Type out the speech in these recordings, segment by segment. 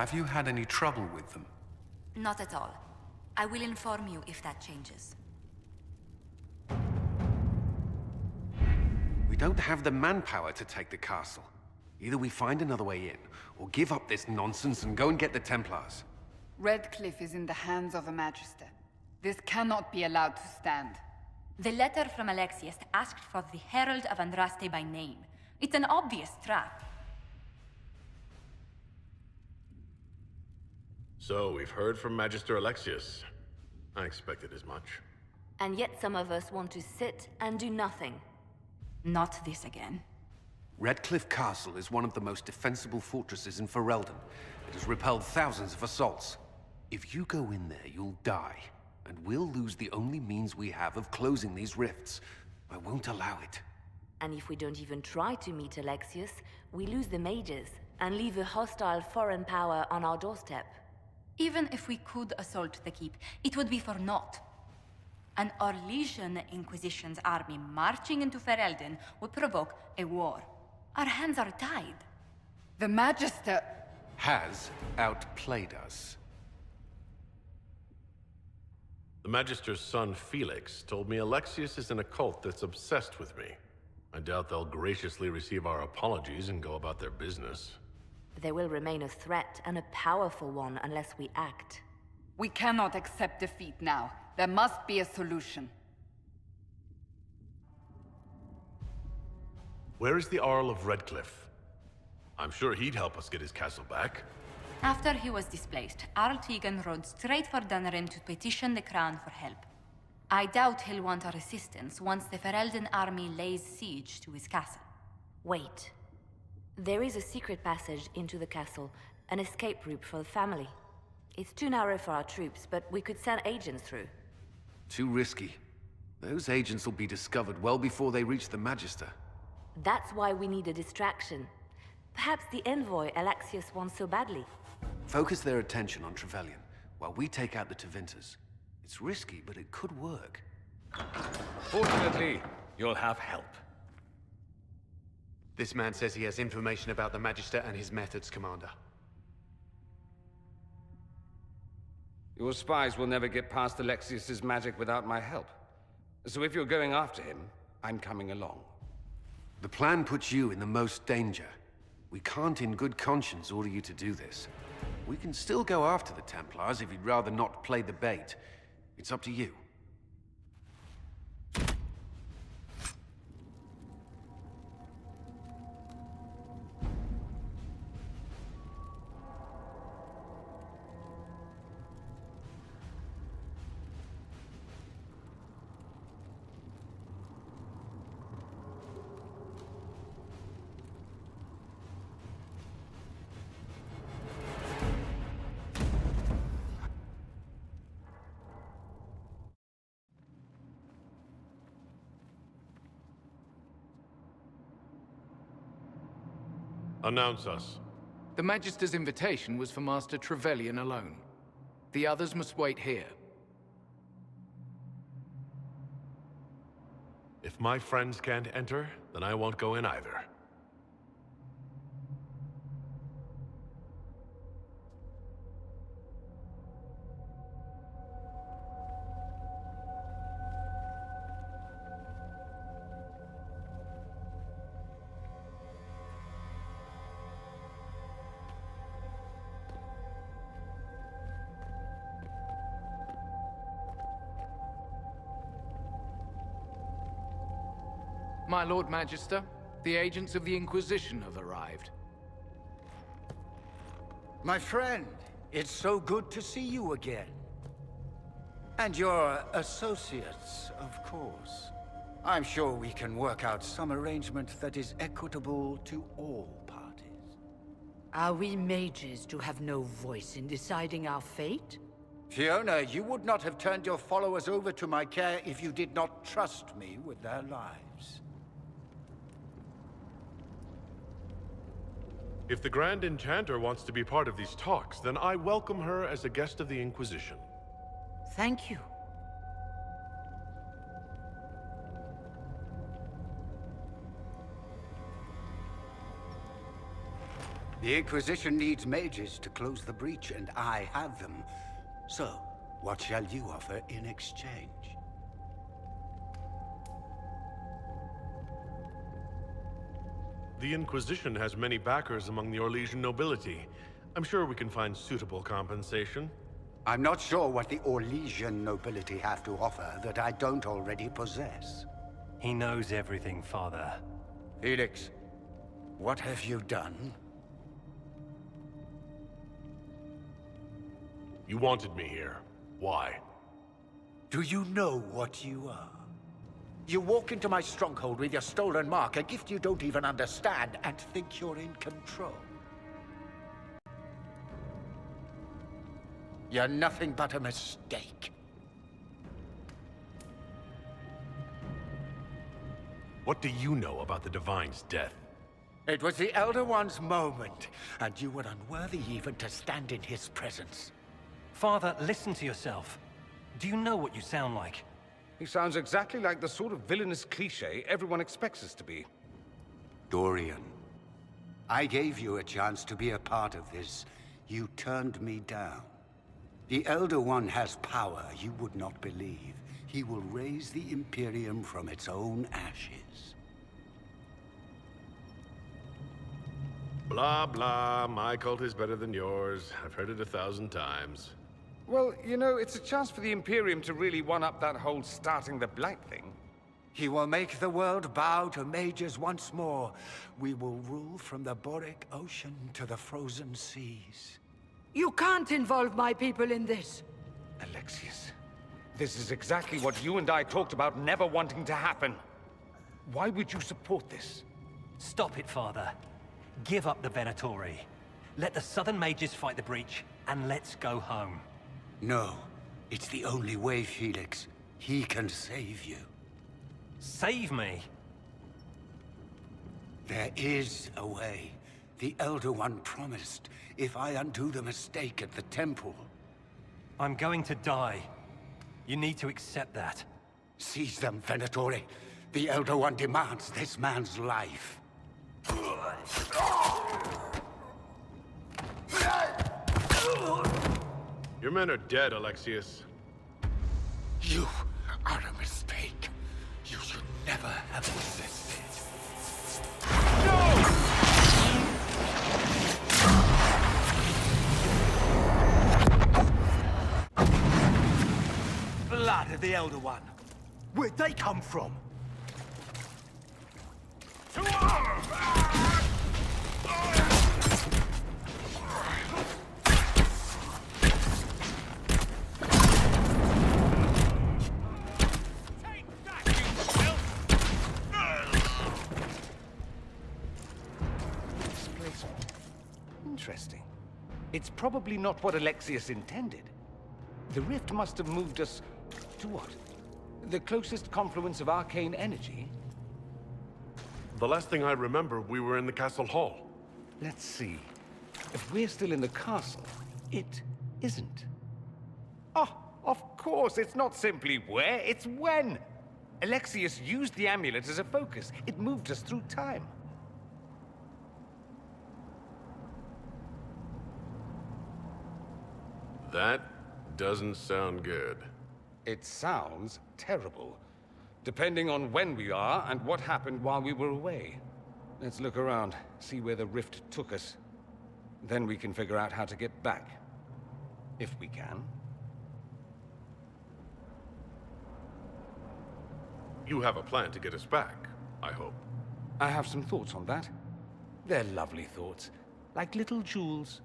Have you had any trouble with them? Not at all. I will inform you if that changes. We don't have the manpower to take the castle. Either we find another way in, or give up this nonsense and go and get the Templars. Redcliffe is in the hands of a Magister. This cannot be allowed to stand. The letter from Alexius asked for the Herald of Andraste by name. It's an obvious trap. So, we've heard from Magister Alexius. I expected as much. And yet some of us want to sit and do nothing. Not this again. Redcliffe Castle is one of the most defensible fortresses in Ferelden. It has repelled thousands of assaults. If you go in there, you'll die. And we'll lose the only means we have of closing these rifts. I won't allow it. And if we don't even try to meet Alexius, we lose the mages and leave a hostile foreign power on our doorstep. Even if we could assault the keep, it would be for naught. An Orlesian Inquisition's army marching into Ferelden would provoke a war. Our hands are tied. The Magister... has outplayed us. The Magister's son, Felix, told me Alexius is in a cult that's obsessed with me. I doubt they'll graciously receive our apologies and go about their business. They will remain a threat, and a powerful one, unless we act. We cannot accept defeat now. There must be a solution. Where is the Arl of Redcliffe? I'm sure he'd help us get his castle back. After he was displaced, Arl Tegan rode straight for Dunrim to petition the Crown for help. I doubt he'll want our assistance once the Ferelden army lays siege to his castle. Wait. There is a secret passage into the castle, an escape route for the family. It's too narrow for our troops, but we could send agents through. Too risky. Those agents will be discovered well before they reach the Magister. That's why we need a distraction. Perhaps the envoy Alexius wants so badly. Focus their attention on Trevelyan, while we take out the Tevinters. It's risky, but it could work. Fortunately, you'll have help. This man says he has information about the Magister and his methods, Commander. Your spies will never get past Alexius's magic without my help. So if you're going after him, I'm coming along. The plan puts you in the most danger. We can't in good conscience order you to do this. We can still go after the Templars if you'd rather not play the bait. It's up to you. Announce us. The Magister's invitation was for Master Trevelyan alone. The others must wait here. If my friends can't enter, then I won't go in either. My Lord Magister, the agents of the Inquisition have arrived. My friend, it's so good to see you again. And your associates, of course. I'm sure we can work out some arrangement that is equitable to all parties. Are we mages to have no voice in deciding our fate? Fiona, you would not have turned your followers over to my care if you did not trust me with their lives. If the Grand Enchanter wants to be part of these talks, then I welcome her as a guest of the Inquisition. Thank you. The Inquisition needs mages to close the breach, and I have them. So, what shall you offer in exchange? The Inquisition has many backers among the Orlesian nobility. I'm sure we can find suitable compensation. I'm not sure what the Orlesian nobility have to offer that I don't already possess. He knows everything, Father. Felix, what have you done? You wanted me here. Why? Do you know what you are? You walk into my stronghold with your stolen mark, a gift you don't even understand, and think you're in control. You're nothing but a mistake. What do you know about the Divine's death? It was the Elder One's moment, and you were unworthy even to stand in his presence. Father, listen to yourself. Do you know what you sound like? He sounds exactly like the sort of villainous cliché everyone expects us to be. Dorian, I gave you a chance to be a part of this. You turned me down. The Elder One has power you would not believe. He will raise the Imperium from its own ashes. Blah, blah. My cult is better than yours. I've heard it 1,000 times. Well, you know, it's a chance for the Imperium to really one-up that whole starting the Blight thing. He will make the world bow to mages once more. We will rule from the Boric Ocean to the frozen seas. You can't involve my people in this. Alexius, this is exactly what you and I talked about never wanting to happen. Why would you support this? Stop it, Father. Give up the Venatori. Let the Southern Mages fight the breach, and let's go home. No, it's the only way, Felix. He can save you. Save me? There is a way. The Elder One promised, if I undo the mistake at the temple. I'm going to die. You need to accept that. Seize them, Venatori. The Elder One demands this man's life. Your men are dead, Alexius. You are a mistake. You should never have resisted. Blood of the Elder One. Where'd they come from? Interesting. It's probably not what Alexius intended. The rift must have moved us to what? The closest confluence of arcane energy? The last thing I remember, we were in the castle hall. Let's see. If we're still in the castle, it isn't. Oh, of course, it's not simply where, it's when. Alexius used the amulet as a focus. It moved us through time. That doesn't sound good. It sounds terrible, depending on when we are and what happened while we were away. Let's look around, see where the rift took us. Then we can figure out how to get back. If we can. You have a plan to get us back, I hope. I have some thoughts on that. They're lovely thoughts, like little jewels.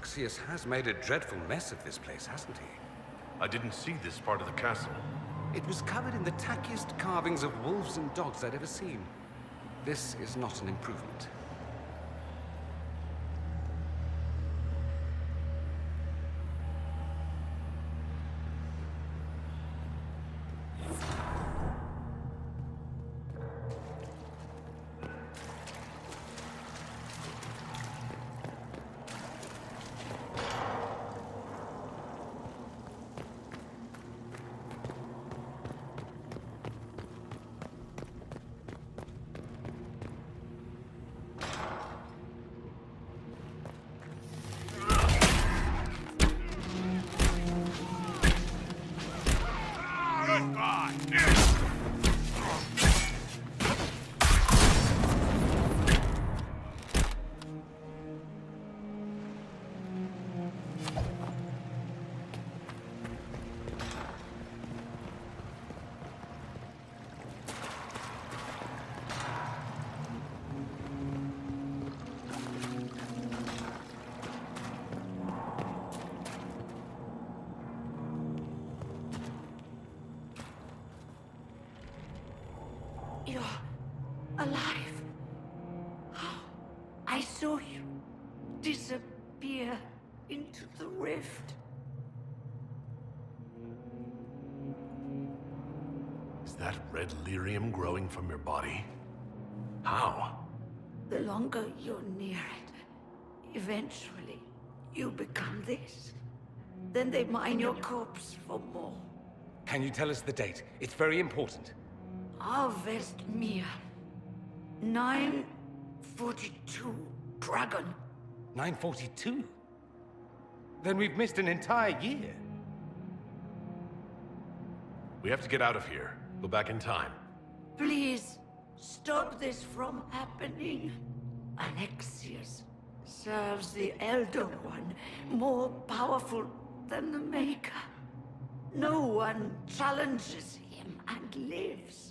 Alexius has made a dreadful mess of this place, hasn't he? I didn't see this part of the castle. It was covered in the tackiest carvings of wolves and dogs I'd ever seen. This is not an improvement. You're alive. I saw you disappear into the rift. Is that red lyrium growing from your body? How? The longer you're near it, eventually you become this. Then they mine your corpse for more. Can you tell us the date? It's very important. Harvest Mia. 942 Dragon. 942? Then we've missed an entire year. We have to get out of here. Go back in time. Please, stop this from happening. Alexius serves the Elder One, more powerful than the Maker. No one challenges him and lives.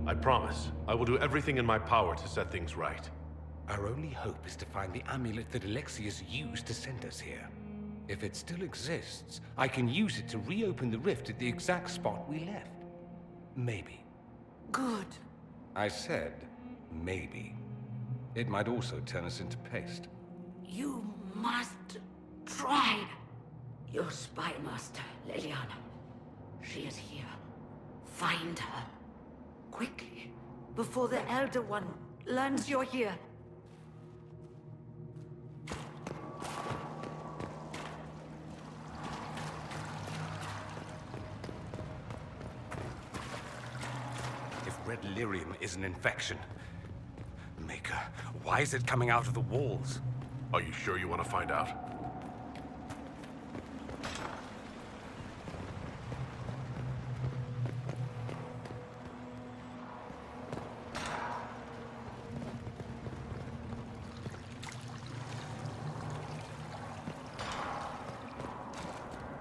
I promise. I will do everything in my power to set things right. Our only hope is to find the amulet that Alexius used to send us here. If it still exists, I can use it to reopen the rift at the exact spot we left. Maybe. Good. I said, maybe. It might also turn us into paste. You must try. Your spy master, Leliana. She is here. Find her. Quickly, before the Elder One learns you're here. If red lyrium is an infection... Maker, why is it coming out of the walls? Are you sure you want to find out?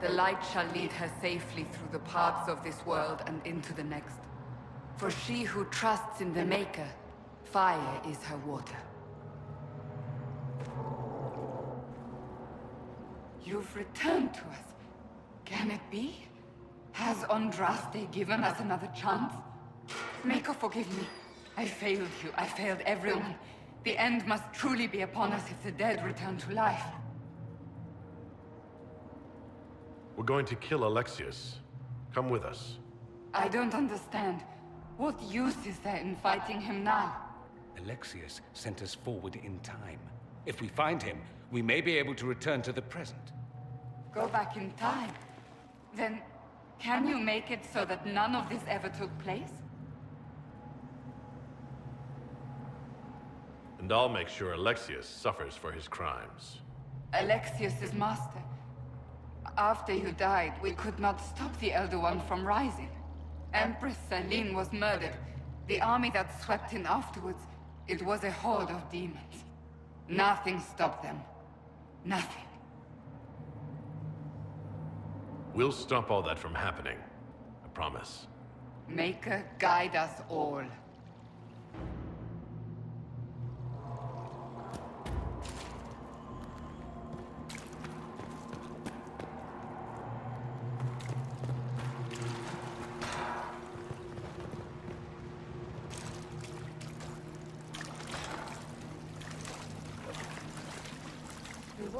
The light shall lead her safely through the paths of this world and into the next. For she who trusts in the Maker, fire is her water. You've returned to us. Can it be? Has Andraste given us another chance? Maker, forgive me. I failed you. I failed everyone. The end must truly be upon us if the dead return to life. We're going to kill Alexius. Come with us. I don't understand. What use is there in fighting him now? Alexius sent us forward in time. If we find him, we may be able to return to the present. Go back in time? Then, can you make it so that none of this ever took place? And I'll make sure Alexius suffers for his crimes. Alexius's master. After you died, we could not stop the Elder One from rising. Empress Celine was murdered. The army that swept in afterwards, it was a horde of demons. Nothing stopped them. Nothing. We'll stop all that from happening. I promise. Maker, guide us all.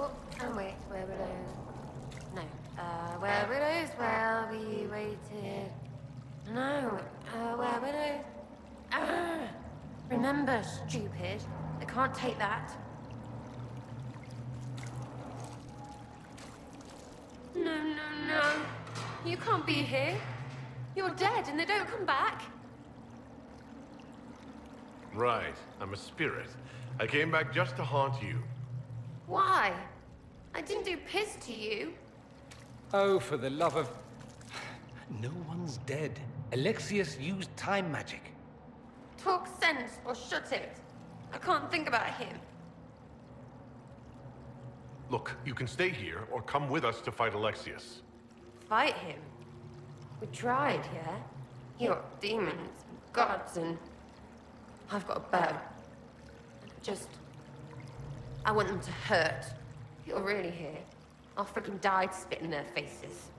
Oh, and wait, where widows? No. Where widows? Well, we waited. No. Where widows? Remember, stupid. I can't take that. No. You can't be here. You're dead and they don't come back. Right, I'm a spirit. I came back just to haunt you. Why? I didn't do piss to you. Oh, for the love of... No one's dead. Alexius used time magic. Talk sense or shut it. I can't think about him. Look, you can stay here or come with us to fight Alexius. Fight him? We tried, yeah? You got demons, and gods, and... I've got a bow. I want them to hurt. If you're really here, I'll freaking die to spit in their faces.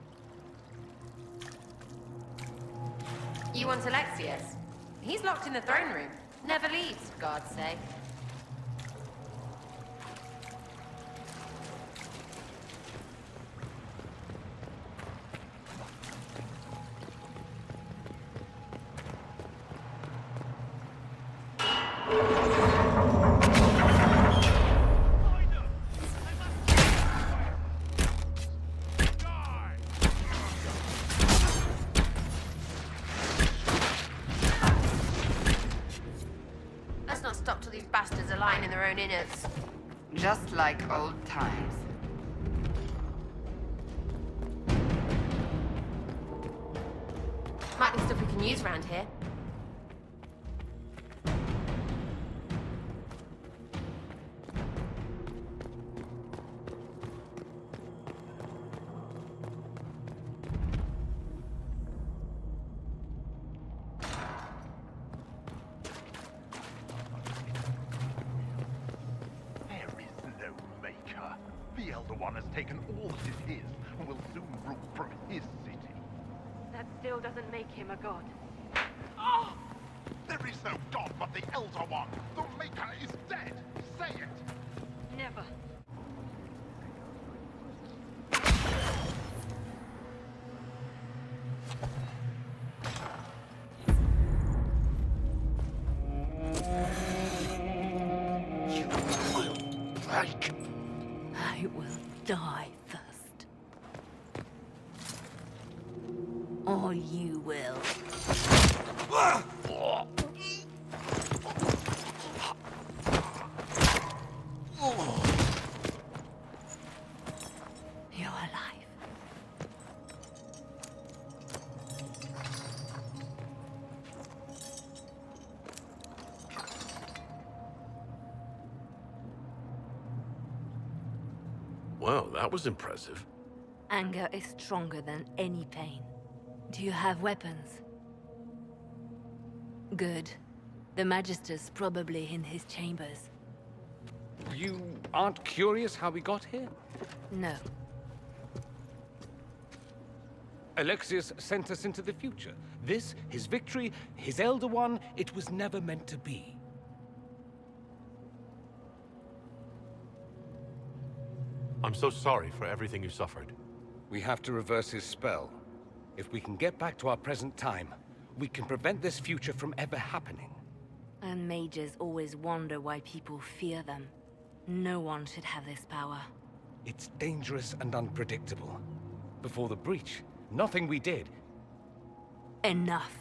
You want Alexius? He's locked in the throne room. Never leaves, for God's sake. Bastards are lying in their own innards. Just like old times. Might be stuff we can use around here. The Elder One has taken all that is his, and will soon rule from his city. That still doesn't make him a god. Ah! There is no god but the Elder One! The Maker is dead! Say it! Never. You will break! I will die first. Or you will. You're alive. Wow, that was impressive. Anger is stronger than any pain. Do you have weapons? Good. The Magister's probably in his chambers. You aren't curious how we got here? No. Alexius sent us into the future. This, his victory, his Elder One, it was never meant to be. I'm so sorry for everything you suffered. We have to reverse his spell. If we can get back to our present time, we can prevent this future from ever happening. And mages always wonder why people fear them. No one should have this power. It's dangerous and unpredictable. Before the breach, nothing we did. Enough.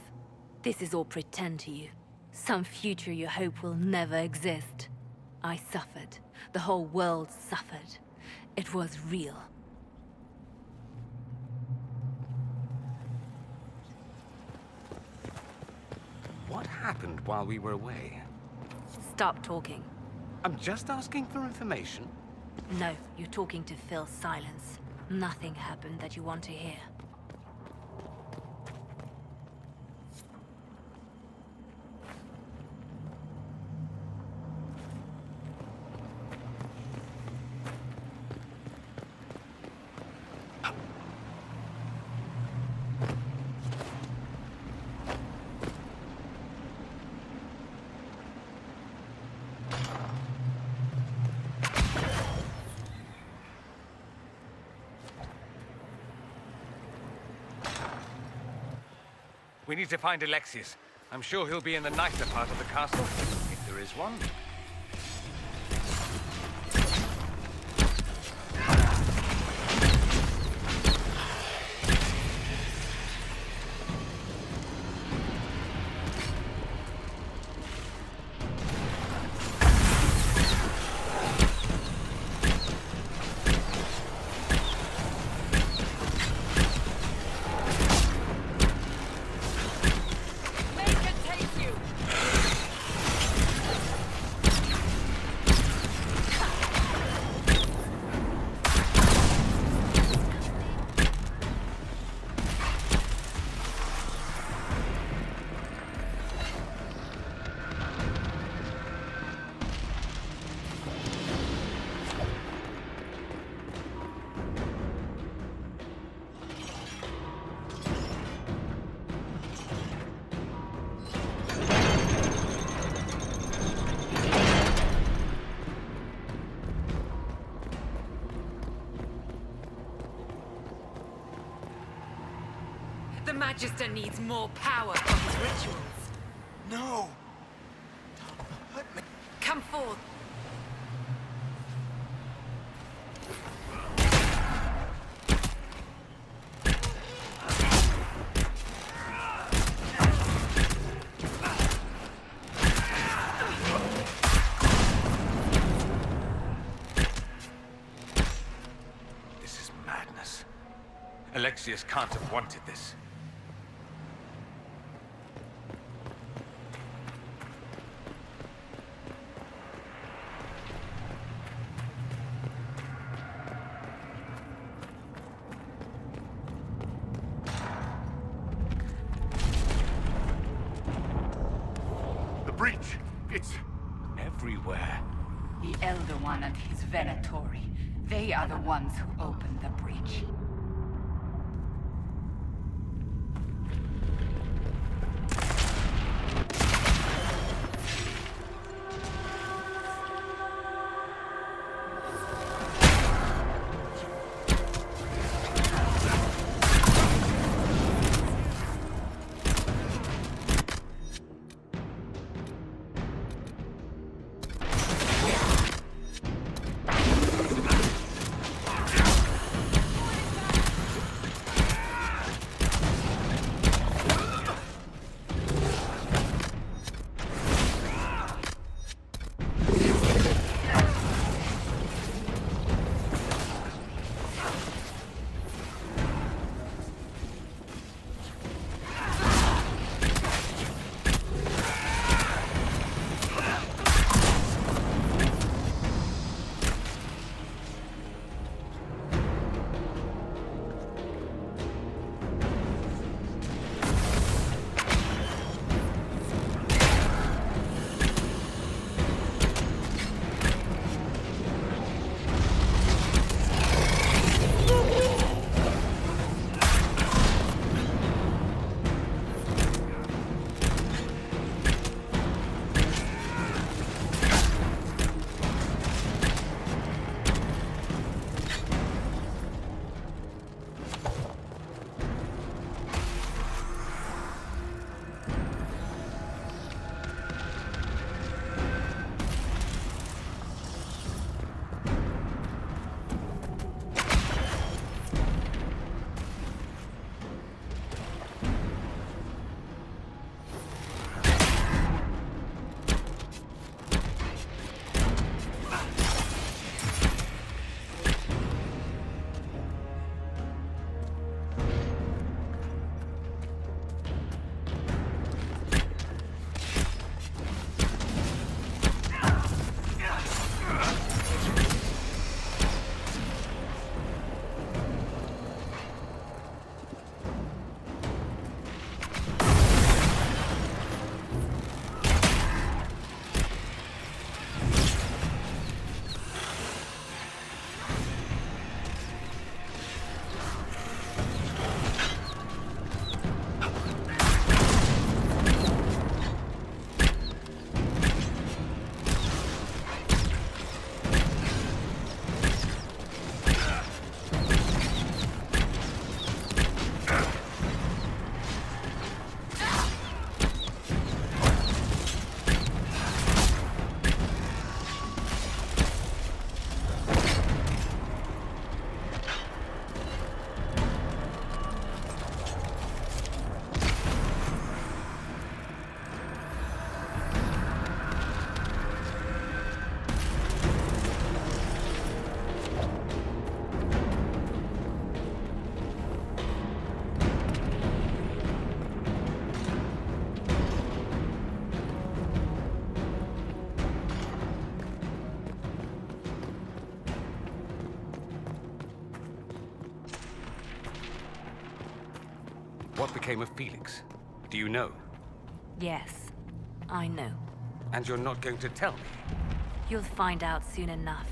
This is all pretend to you. Some future you hope will never exist. I suffered. The whole world suffered. It was real. What happened while we were away? Stop talking. I'm just asking for information. No, you're talking to fill silence. Nothing happened that you want to hear. We need to find Alexius. I'm sure he'll be in the nicer part of the castle, if there is one. The Magister needs more power for his rituals. No! Don't hurt me. Come forth. This is madness. Alexius can't have wanted this. The breach! It's... everywhere. The Elder One and his Venatori. They are the ones who opened the breach. What became of Felix? Do you know? Yes, I know. And you're not going to tell me? You'll find out soon enough.